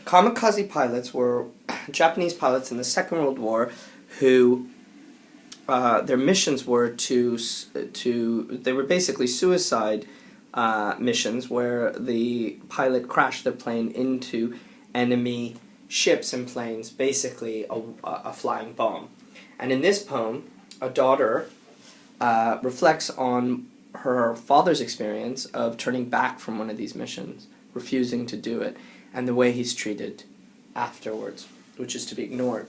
Kamikaze pilots were Japanese pilots in the Second World War who their missions were they were basically suicide missions where the pilot crashed their plane into enemy ships and planes, basically a flying bomb. And in this poem, a daughter reflects on her father's experience of turning back from one of these missions, refusing to do it, and the way he's treated afterwards, which is to be ignored.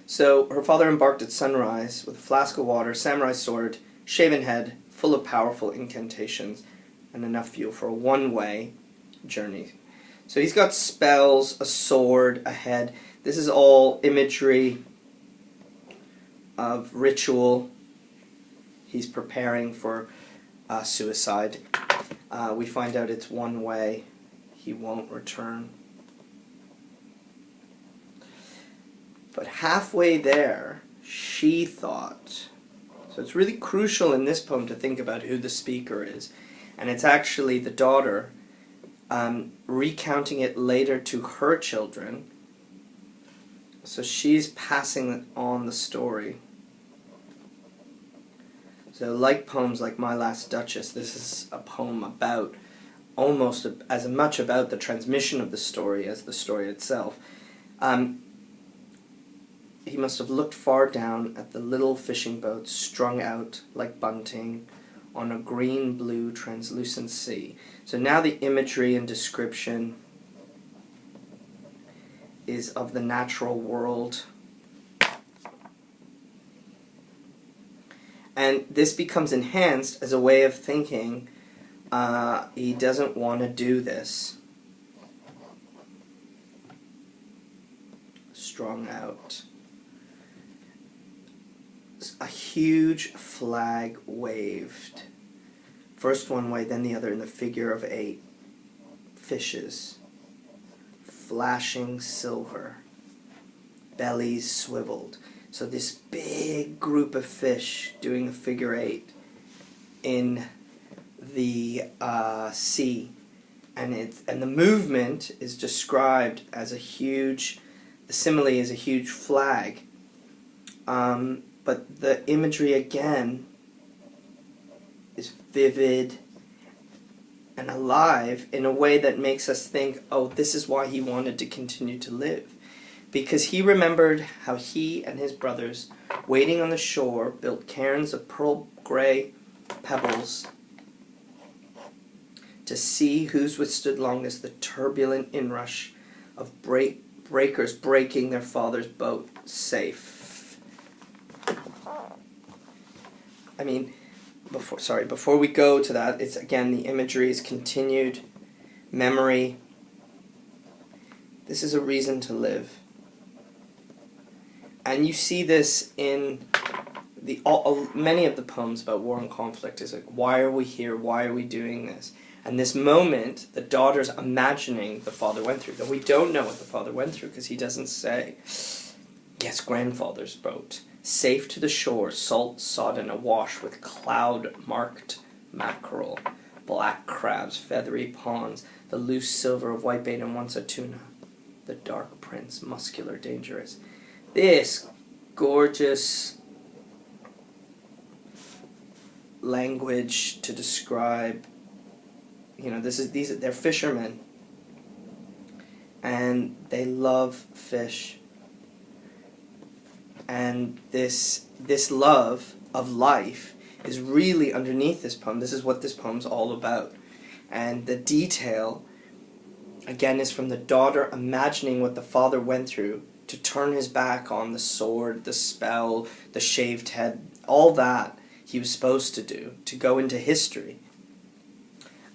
So her father embarked at sunrise with a flask of water, samurai sword, shaven head, full of powerful incantations, and enough fuel for a one-way journey. So he's got spells, a sword, a head. This is all imagery of ritual. He's preparing for suicide. We find out it's one way. He won't return. But halfway there, she thought. So it's really crucial in this poem to think about who the speaker is. And it's actually the daughter recounting it later to her children. So she's passing on the story. So like poems like My Last Duchess, this is a poem about almost as much about the transmission of the story as the story itself. He must have looked far down at the little fishing boats strung out like bunting on a green-blue translucent sea. So now the imagery and description is of the natural world. And this becomes enhanced as a way of thinking he doesn't want to do this. Strung out. A huge flag waved. First one way, then the other, in the figure of 8 fishes. Flashing silver. Bellies swiveled. So this big group of fish doing a figure 8 in the sea. And the movement is described as a huge, the simile is a huge flag. But the imagery again is vivid and alive in a way that makes us think, oh, this is why he wanted to continue to live. Because he remembered how he and his brothers, waiting on the shore, built cairns of pearl gray pebbles to see whose withstood longest the turbulent inrush of breakers breaking their father's boat safe. I mean, before we go to that, it's again the imagery is continued, memory. This is a reason to live. And you see this in many of the poems about war and conflict. Is like, why are we here? Why are we doing this? And this moment, the daughter's imagining the father went through. Though we don't know what the father went through because he doesn't say. Yes, grandfather's boat. Safe to the shore, salt sodden awash with cloud-marked mackerel, black crabs, feathery prawns, the loose silver of whitebait and once a tuna, the dark prince, muscular, dangerous. This gorgeous language to describe, they're fishermen, and they love fish. And this love of life is really underneath this poem. This is what this poem's all about. And the detail, again, is from the daughter imagining what the father went through to turn his back on the sword, the spell, the shaved head, all that he was supposed to do, to go into history.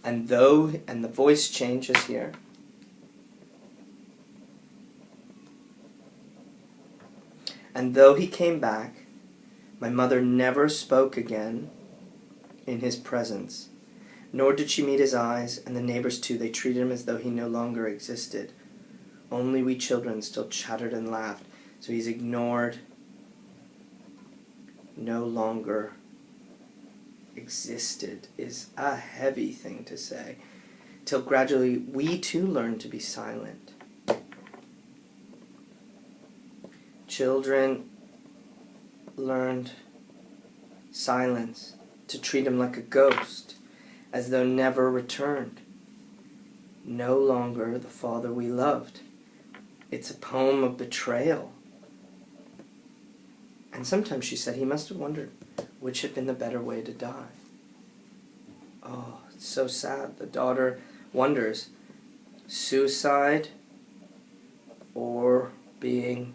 And the voice changes here. And though he came back, my mother never spoke again in his presence, nor did she meet his eyes, and the neighbors too, they treated him as though he no longer existed. Only we children still chattered and laughed, so he's ignored, no longer existed is a heavy thing to say, till gradually we too learn to be silent. children learned silence, to treat him like a ghost, as though never returned. No longer the father we loved. It's a poem of betrayal. And sometimes she said he must have wondered which had been the better way to die. Oh, it's so sad. The daughter wonders, suicide or being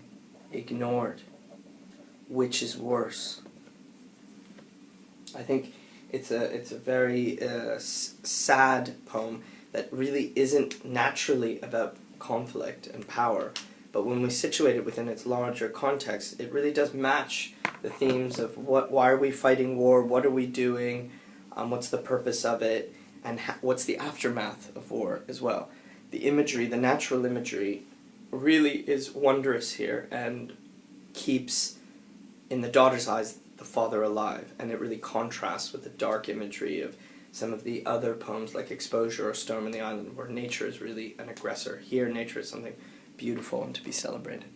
ignored? Which is worse? I think it's a very sad poem that really isn't naturally about conflict and power, but when we situate it within its larger context, it really does match the themes of why are we fighting war, what are we doing, what's the purpose of it, and what's the aftermath of war as well. The imagery, the natural imagery, really is wondrous here and keeps, in the daughter's eyes, the father alive, and it really contrasts with the dark imagery of some of the other poems like Exposure or Storm in the Island, where nature is really an aggressor. Here, nature is something beautiful and to be celebrated.